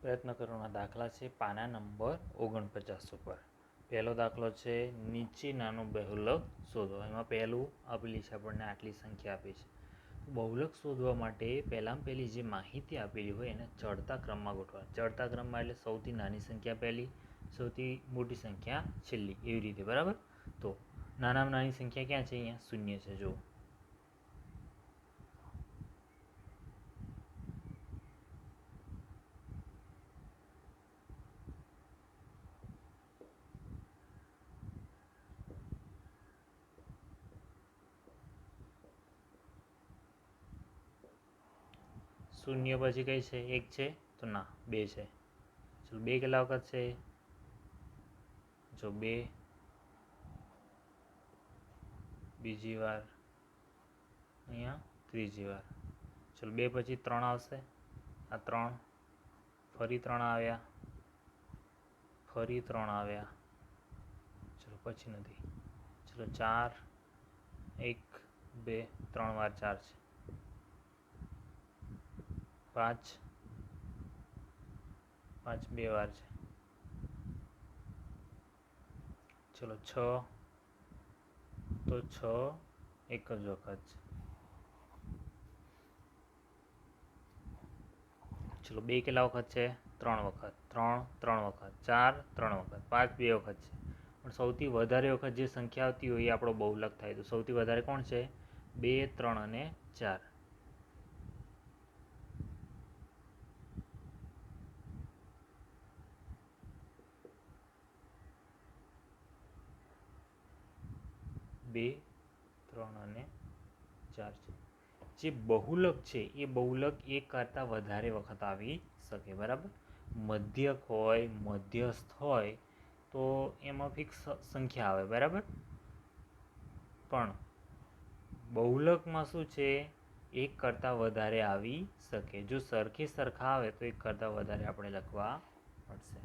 પ્રયત્ન કરવાના દાખલા છે પાના નંબર 49 ઉપર. પહેલો દાખલો છે નીચેનાનું બહુલક શોધો. એમાં પહેલું આપેલી છે આપણને આટલી સંખ્યા આપી છે. બહુલક શોધવા માટે પહેલી જે માહિતી આપેલી હોય એને ચડતા ક્રમમાં ગોઠવા. ચડતા ક્રમમાં એટલે સૌથી નાની સંખ્યા પહેલી, સૌથી મોટી સંખ્યા છેલ્લી, એવી રીતે. બરાબર. તો નાનામાં નાની સંખ્યા ક્યાં છે? અહીંયા શૂન્ય છે. જો શૂન્ય પછી કઈ છે? એક છે તો ના, બે છે. ચલો, બે કેટલા વખત છે? જો બે, બીજી વાર અહીંયા, ત્રીજી વાર. ચલો, બે પછી ત્રણ આવશે. આ ત્રણ, ફરી ત્રણ આવ્યા, ફરી ત્રણ આવ્યા. ચલો, પછી નથી. ચલો, ચાર, એક, બે, ત્રણ વાર ચાર છે. પાંચ, પાંચ બે વાર છે. ચલો, છ, તો છ એક જ વખત છે. ચલો, બે કેટલા વખત છે? ત્રણ વખત. ત્રણ, ત્રણ વખત. ચાર, ત્રણ વખત. પાંચ બે વખત છે. પણ સૌથી વધારે વખત જે સંખ્યા આવતી હોય એ આપણો બહુલક થાય. તો સૌથી વધારે કોણ છે? બે, ત્રણ અને ચાર. બે, ત્રણ અને ચાર છે. જે બહુલક છે એ બહુલક એક કરતાં વધારે વખત આવી શકે. બરાબર. મધ્યક હોય, મધ્યસ્થ હોય તો એમાં ફિક્સ સંખ્યા આવે. બરાબર. પણ બહુલકમાં શું છે? એક કરતાં વધારે આવી શકે. જો સરખે સરખા આવે તો એક કરતાં વધારે આપણે લખવા પડશે.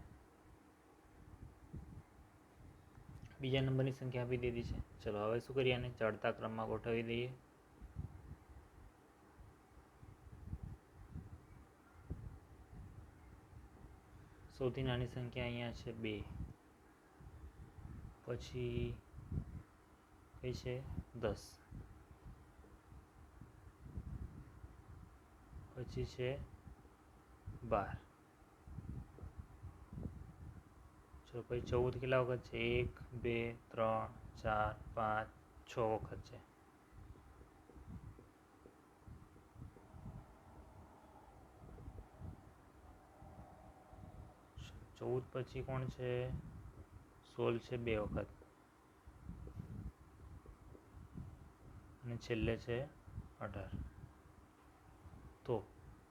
બીજા નંબરની સંખ્યા આપી દીધી છે. ચલો, હવે શું કરીએ? આને ચડતા ક્રમમાં ગોઠવી દઈએ. સૌથી નાની સંખ્યા અહીંયા છે બે, પછી કઈ છે? 10, પછી છે 12. ચલો, પછી 14 કેટલા વખત છે? 1, 2, 3, 4, 5, 6 વખત છે. ચૌદ પછી કોણ છે? 16 છે બે વખત. અને છેલ્લે છે 18. તો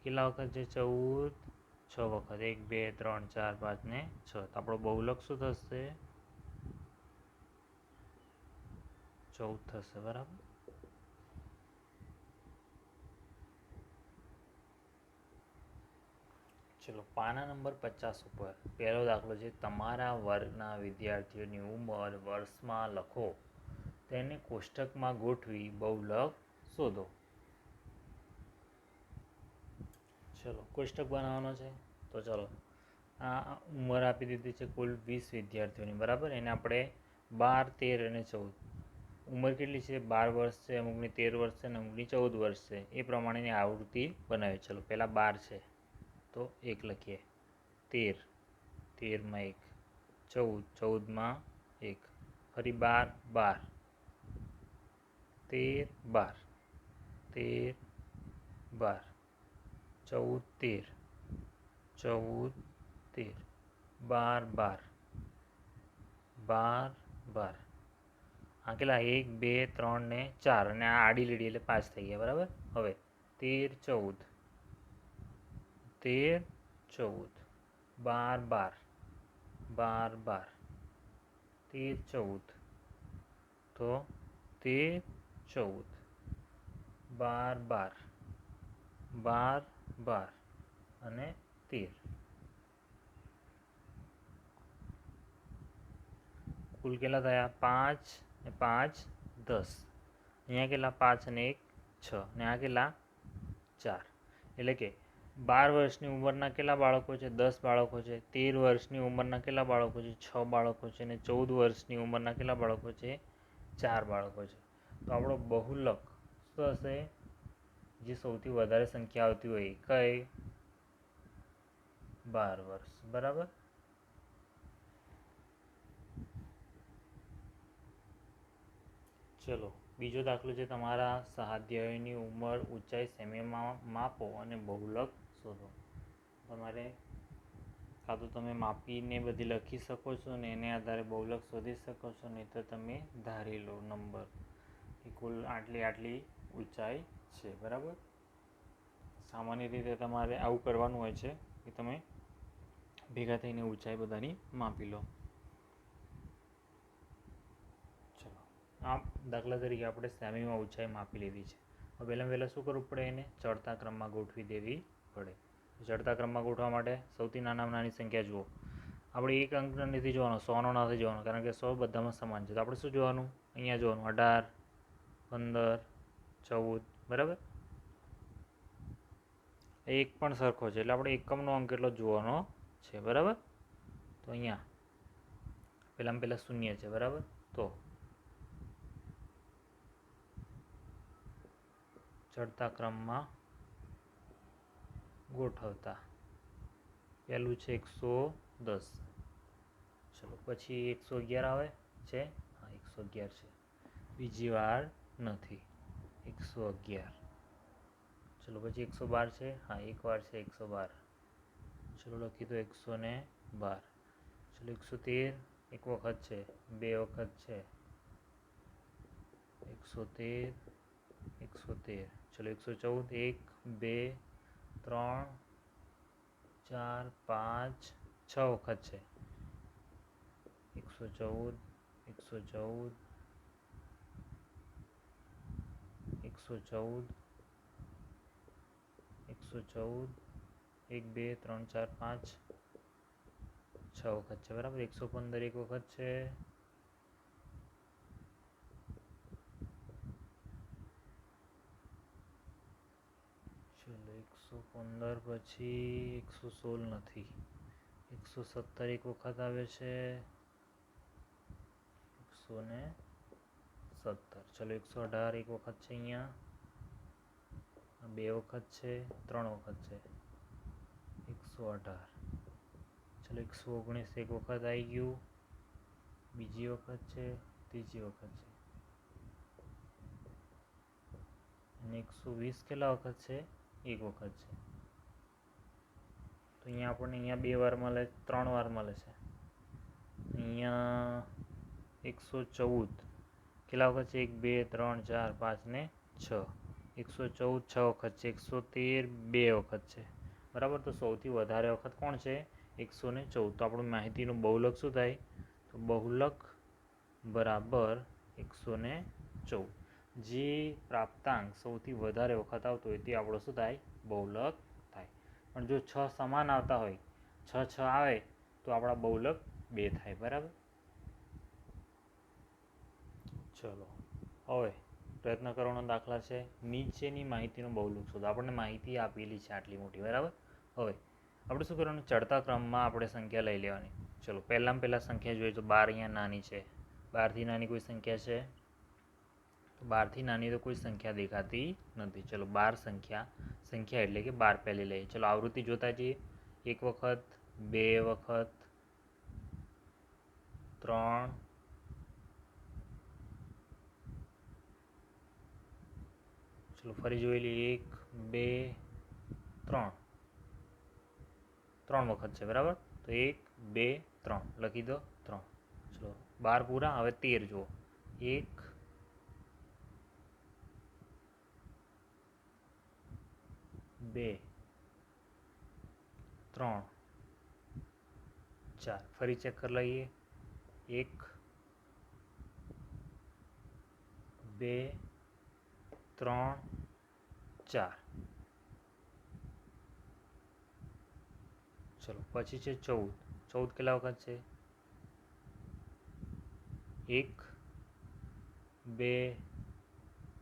કેટલા વખત છે? 14, 6 વખત. 1, 2, 3, 4, 5 ને 6. તો આપણો બહુલક શું થશે? 14 થશે. બરાબર. ચલો, પાના નંબર 50 ઉપર પહેલો દાખલો છે તમારા વર્ગના વિદ્યાર્થીઓની ઉંમર વર્ષમાં લખો, તેને કોષ્ટકમાં ગોઠવી બહુલક શોધો. ચલો, કોષ્ટક બનાવવાનો છે. તો ચલો, આ ઉંમર આપી દીધી છે કુલ 20 વિદ્યાર્થીઓની. બરાબર. એને આપણે 12, 13 અને 14. ઉંમર કેટલી છે? 12 વર્ષ છે, અમુકની 13 વર્ષ છે અને અમુકની 14 વર્ષ છે. એ પ્રમાણેની આવૃત્તિ બનાવી. ચલો, પહેલાં 12 છે તો 1 લખીએ. 13, 13માં 1. 14, 14માં 1. ફરી 12, 12. 13, 12. 13, 12. 14, 13. 14, 13. 12, 12. 12, 12. આ કેટલા? 1, 2, 3 ને 4. અને આ આડી લીડી એટલે 5 થઈ ગયા. બરાબર. હવે 13, 14. 13, 14. 12, 12. 12, 12. 13, 14. તો 13, 14. 12, 12. 12, 12 અને 13. કુલ કેટલા થયા? 5 ને 5, 10. અહીંયા કેટલા? 5 અને 1, 6. ને આ કેટલા? 4. એટલે કે 12 વર્ષની ઉંમરના કેટલા બાળકો છે? 10 બાળકો છે. 13 વર્ષની ઉંમરના કેટલા બાળકો છે? 6 બાળકો છે. અને 14 વર્ષની ઉંમરના કેટલા બાળકો છે? 4 બાળકો છે. તો આપણો બહુલક શું હશે? જે સૌથી વધારે સંખ્યા આવતી હોય કઈ? 12 વર્ષ. બરાબર. ચલો બીજો દાખલો છે તમારા સહાધ્યાયની ઉંમર ઊંચાઈ સેમીમાં માપો અને બહુલક શોધો. તમારે કાં તો તમે માપીને બધી લખી શકો છો ને એને આધારે બહુલક શોધી શકો છો, નહીં તો તમે ધારી લો નંબર કે કુલ આટલી ઊંચાઈ છે. બરાબર. સામાન્ય રીતે તમારે આવું કરવાનું હોય છે કે તમે ભેગા થઈને ઊંચાઈ બધાની માપી લો. ચલો આ દાખલા તરીકે આપણે સેમીમાં ઊંચાઈ માપી લીધી છે. હવે પહેલાં શું કરવું પડે? એને ચડતા ક્રમમાં ગોઠવી દેવી પડે. ચડતા ક્રમમાં ગોઠવવા માટે સૌથી નાનામાં નાની સંખ્યા જુઓ. આપણે એક અંક નથી જોવાનો, 100નો નથી જોવાનો, કારણ કે 100 બધામાં સમાન છે. તો આપણે શું જોવાનું? અહીંયા જોવાનું 18, 15, 14. બરાબર. એક પણ સરખો છે એટલે આપણે એકમનો અંક કેટલો જોવાનો છે. બરાબર. તો અહીંયા પહેલાં શૂન્ય છે. બરાબર. તો ચડતા ક્રમમાં ગોઠવતા પહેલું છે 110. ચલો પછી 111 આવે છે. હા 111 છે. બીજી વાર નથી, 111. ચલો પછી 112 છે. હા એક વાર છે 112. ચલો લખી દો 112. ચલો 113 એક વખત છે, બે વખત છે, 113, 113. ચલો 114 1, 2, 3, 4, 5, 6 વખત છે. 114, 114, 114, 114, 1, 2, 3, 4, 5, 6 વખત છે. બરાબર. 115 એક વખત છે. ચલો 115 પછી 116 નથી, 117 એક વખત આવે છે, 117. ચલો 118 એક વખત છે. અહીંયા બે વખત છે, ત્રણ વખત છે, 118. ચલો 119 એક વખત આવી ગયું, બીજી વખત છે, ત્રીજી વખત છે. અને 120 કેટલા વખત છે? એક વખત છે. તો અહીંયા આપણને બે વાર મળે, 3 વાર મળે છે. અહીંયા 114 કેટલા વખત છે? 1, 2, 3, 4, 5 ને 6. 114 6 વખત છે. 113 બે વખત છે. બરાબર. તો સૌથી વધારે વખત કોણ છે? 114. તો આપણું માહિતીનું બહુલક શું થાય? તો બહુલક બરાબર 114. જે પ્રાપ્તાંક સૌથી વધારે વખત આવતો હોય તે આપણો શું થાય? બહુલક થાય. પણ જો 6 સમાન આવતા હોય, 6 6 આવે તો આપણા બહુલક 2 થાય. બરાબર. ચલો હવે પ્રયત્ન કરવાનો દાખલા છે નીચેની માહિતીનો બહુલક શોધો. આપણને માહિતી આપેલી છે આટલી મોટી. બરાબર. હવે આપણે શું કરવાનું? ચડતા ક્રમમાં આપણે સંખ્યા લઈ લેવાની. ચલો પહેલાં સંખ્યા જોઈએ તો 12 અહીંયા નાની છે. 12થી નાની કોઈ સંખ્યા છે? તો 12થી નાની તો કોઈ સંખ્યા દેખાતી નથી. ચલો 12 સંખ્યા એટલે કે 12 પહેલી લઈએ. ચલો આવૃત્તિ જોતા જઈએ. એક વખત, બે વખત, 3, ચલો ફરી જોઈ લઈએ. 1, 2, 3. 3 વખત છે. બરાબર. તો 1, 2, 3 લખી દો 3. ચલો 12 પૂરા. હવે 13 જુઓ. 1, 2, 3, 4. ફરી ચેક કરી લઈએ. 1, 2, 3, 4. ચલો પછી છે 14. 14 કેટલા વખત છે? 1, 2,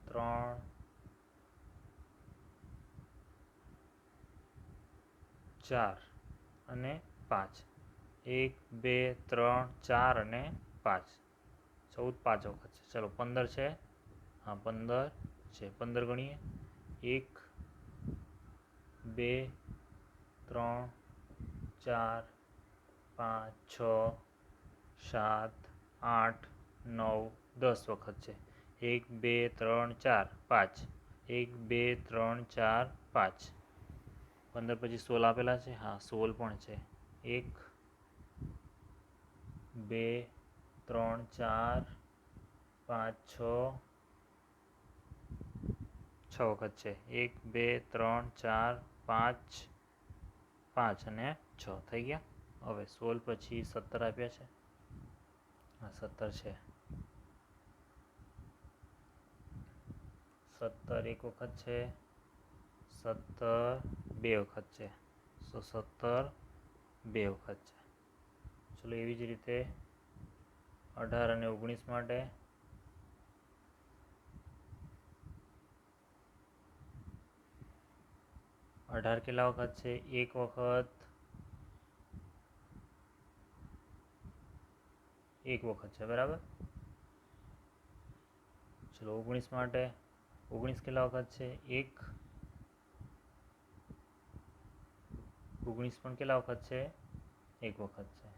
3, 4 અને 5, 1 2 3 4 અને 5, 14 5 વખત છે. ચલો 15 છે, હા 15 છે. 15 ગણીએ, 1 2 3 4 5 6 7 8 9 10 વખત છે. 1 2 3 4 5, 1 2 3 4 5. 15 પછી 16 આપેલા છે, હા 16 પણ છે. 1 2 3 4 5 6 વખત છે. 1 2 3 4 5 5 અને 6 થઈ ગયા. હવે 16 પછી 17 આપ્યા છે, હા 17 છે. 17 એક વખત છે, 17 બે વખત છે, 17 બે વખત છે. ચલો એવી જ રીતે 18 અને 19 માટે 18 કેટલા વખત છે? એક વખત, એક વખત છે, બરાબર. ચલો 19 માટે 19 કેટલા વખત છે? 19 પણ કેટલા વખત છે? એક વખત છે,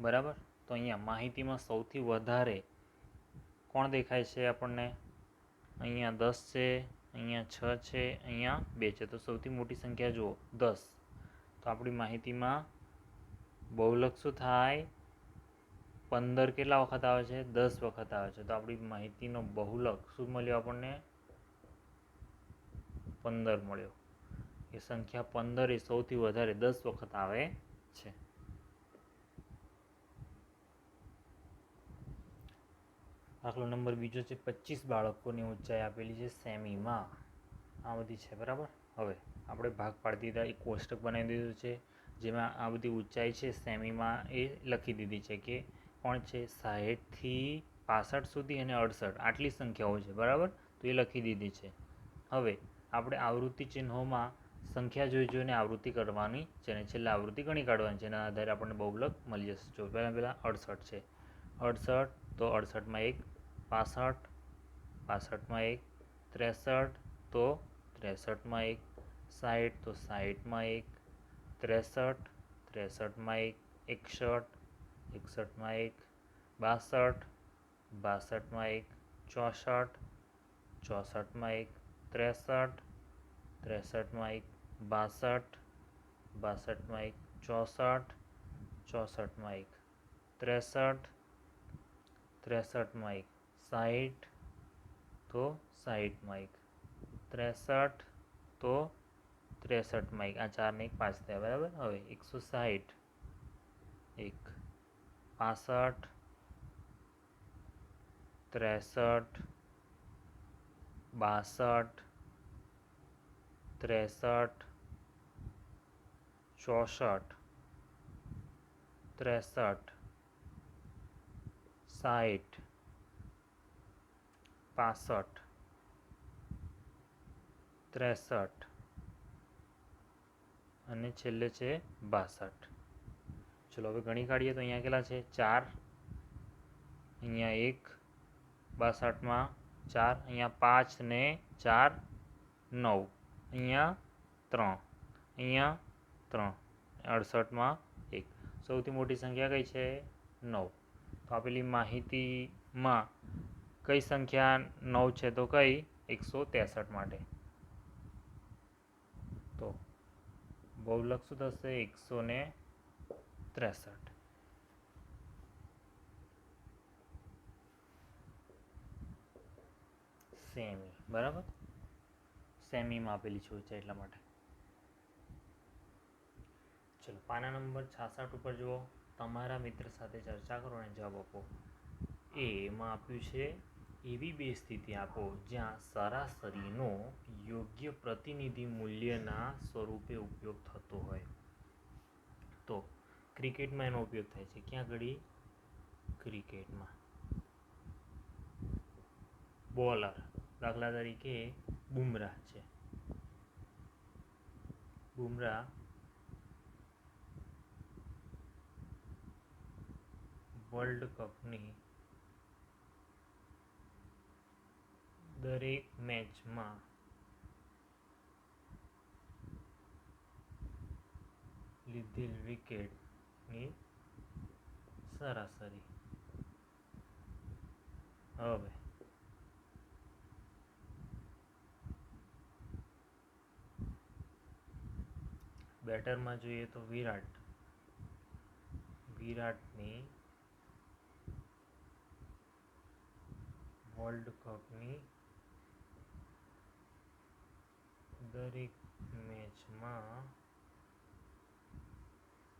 બરાબર. તો અહીંયા માહિતીમાં સૌથી વધારે કોણ દેખાય છે આપણને? અહીંયા 10 છે, અહીંયા 6 છે, અહીંયા 2 છે. તો સૌથી મોટી સંખ્યા જુઓ 10. તો આપણી માહિતીમાં બહુલક શું થાય? 15 કેટલા વખત આવે છે? 10 વખત આવે છે. તો આપણી માહિતીનો બહુલક શું મળ્યો આપણને? 15 મળ્યો. એ સંખ્યા 15 એ સૌથી વધારે 10 વખત આવે છે. દાખલો નંબર બીજો છે, 25 બાળકોની ઊંચાઈ આપેલી છે સેમીમાં. આ બધી છે, બરાબર. હવે આપણે ભાગ પાડી દીધા, એક કોષ્ટક બનાવી દીધું છે જેમાં આ બધી ઊંચાઈ છે સેમીમાં એ લખી દીધી છે કે કોણ છે 60થી 65 સુધી અને 68 આટલી સંખ્યાઓ છે, બરાબર. તો એ લખી દીધી છે. હવે આપણે આવૃત્તિ ચિહ્નોમાં સંખ્યા જોઈને આવૃત્તિ કરવાની છે અને છેલ્લે આવૃત્તિ ગણી કાઢવાની છે. એના આધારે આપણને બહુલક મળી જશે. જો પહેલાં 68 છે, 68 તો 68માં 1, 65, 65માં 1, 63 તો 63માં 1, 60 તો 60માં 1, 63, 63માં 1, 61, 61માં 1, 62, 62માં 1, 64, 64માં 1, 63, 63માં 1, 62, 62માં 1, 64, 64માં 1, 63, 63માં 1, 60 તો 60માં 1, 63 તો 63માં 1. આ 4 ને 1 5 થયા, બરાબર. હવે 160, 1, 65, 63, 62, 63, 64, 63, 60, 65, 63 અને છેલ્લે છે 62. ચલો હવે ગણી કાઢીએ તો અહીંયા કેટલા છે? 4, અહીંયા 1, 62માં 4, અહીંયા 5 ને 4 9, અહીંયા 3, અહીંયા 3, 68માં 1. સૌથી મોટી સંખ્યા કઈ છે? 9. તો આપેલી માહિતીમાં કઈ સંખ્યા 9 છે? તો કઈ? 163 માટે. તો બહુલક શું થશે? 163. સેમી, બરાબર. સેમીમાં આપેલી છે ઊંચાઈ એટલા માટે. ચલો પાના નંબર 66 ઉપર જુઓ. તમારા મિત્ર સાથે ચર્ચા કરો અને જવાબ આપો. એમાં આપ્યું છે એવી બે સ્થિતિ આપો જ્યાં સરાસરીનો યોગ્ય પ્રતિનિધિ મૂલ્યના સ્વરૂપે ઉપયોગ થતો હોય. તો ક્રિકેટમાં એનો ઉપયોગ થાય છે. ક્યાં ઘડી? ક્રિકેટમાં. બોલર દાખલા તરીકે બુમરાહ છે, બુમરાહ વર્લ્ડ કપની દરેક મેચમાં લીધેલ વિકેટની સરાસરી. હવે બેટરમાં જોઈએ તો વિરાટની વર્લ્ડ કપની દરેક મેચમાં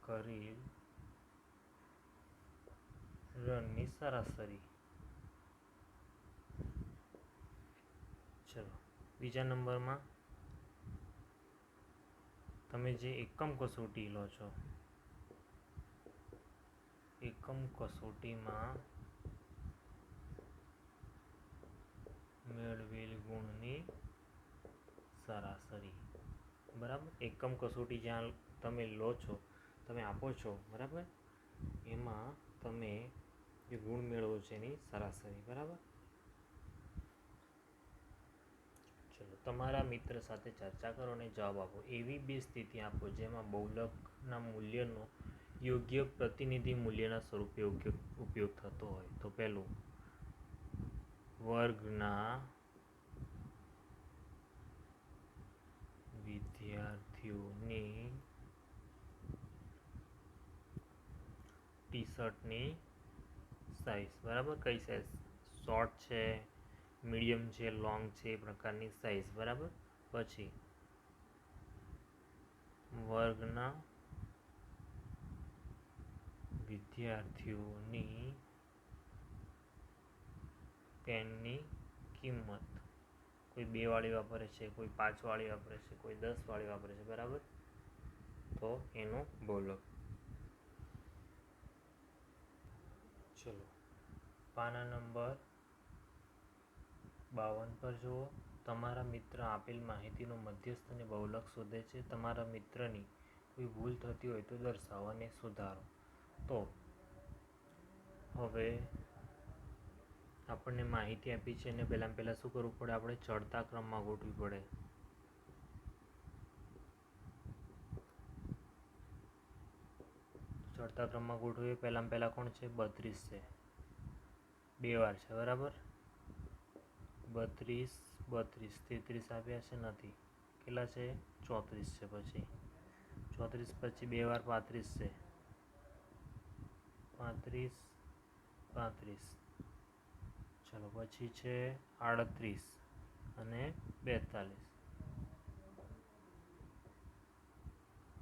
કરેલ રનની સરાસરી. ચલો બીજા નંબરમાં તમે જે એકમ કસોટી લો છો, એકમ કસોટીમાં મેળવેલ ગુણની સરાસરી. બરાબર, એકમ કસોટી જ્યાં તમે લો છો, તમે આપો છો, બરાબર, એમાં તમે જે ગુણ મેળવો છો એની સરાસરી. બરાબર. ચલો તમારા મિત્ર સાથે ચર્ચા કરો અને જવાબ આપો. એવી બે સ્થિતિ આપો જેમાં બહુલકના મૂલ્યનો યોગ્ય પ્રતિનિધિ મૂલ્યના સ્વરૂપે ઉપયોગ થતો હોય. તો પહેલું, વર્ગના વિદ્યાર્થીઓની ટી શર્ટની સાઇઝ. બરાબર, કઈ સાઇઝ? શોર્ટ છે, મીડિયમ છે, લોંગ છે, એ પ્રકારની સાઇઝ. બરાબર. પછી વર્ગના વિદ્યાર્થીઓની પેનની કિંમત. કોઈ 2 વાળી વાપરે છે, કોઈ 5 વાળી વાપરે છે, કોઈ 10 વાળી વાપરે છે. બરાબર, તો એનું બહુલક. ચલો પાના નંબર 52 પર જુઓ. તમારા મિત્ર આપેલ માહિતીનો મધ્યસ્થ અને બહુલક શોધે છે. તમારા મિત્રની કોઈ ભૂલ થતી હોય તો દર્શાવો અને સુધારો. તો હવે આપણને માહિતી આપી છે, અને પહેલાં શું કરવું પડે? આપણે ચડતા ક્રમમાં ગોઠવી પડે. ચડતા ક્રમમાં ગોઠવીએ. પહેલાં કોણ છે? 32 છે, 2 વાર છે. બરાબર, 32, 32, 33 આપ્યા છે નથી. કેટલા છે? 34 છે. પછી 34 પછી 2 વાર 35 છે, 35, 35. ચલો પછી છે 38 અને 42.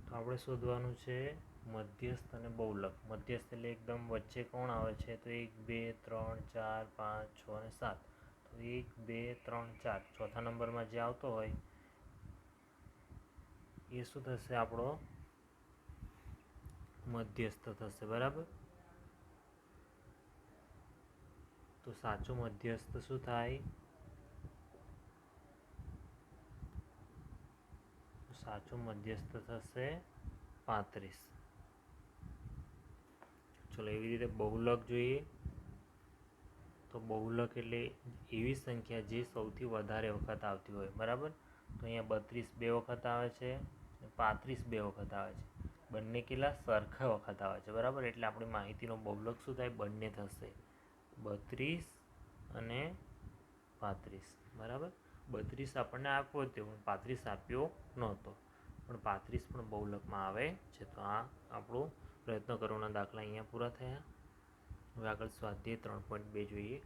તો આપણે શોધવાનું છે મધ્યસ્થ અને બહુલક. મધ્યસ્થ એટલે એકદમ વચ્ચે કોણ આવે છે? તો 1, 2, 3, 4, 5, 6 અને 7. તો 1, 2, 3, 4 ચોથા નંબરમાં જે આવતો હોય એ શું થશે? આપણો મધ્યસ્થ થશે. બરાબર, તો સાચો મધ્યસ્થ શું થાય? સાચો મધ્યસ્થ થશે 35. ચલો એવી રીતે બહુલક જોઈએ. તો બહુલક એટલે એવી સંખ્યા જે સૌથી વધારે વખત આવતી હોય. બરાબર, તો અહીંયા 32 2 વખત આવે છે, 35 2 વખત આવે છે. બંને કેટલા? સરખા વખત આવે છે. બરાબર, એટલે આપણી માહિતીનો બહુલક શું થાય? બંને થશે, 32 અને 35. બરાબર, 32 આપણને આપ્યો હતો પણ 35 આપ્યો નહોતો, પણ 35 પણ બહુલકમાં આવે છે. તો આ આપણું પ્રયત્ન કરવાના દાખલા અહીંયા પૂરા થયા. હવે આગળ સ્વાધ્યાય 3.2 જોઈએ.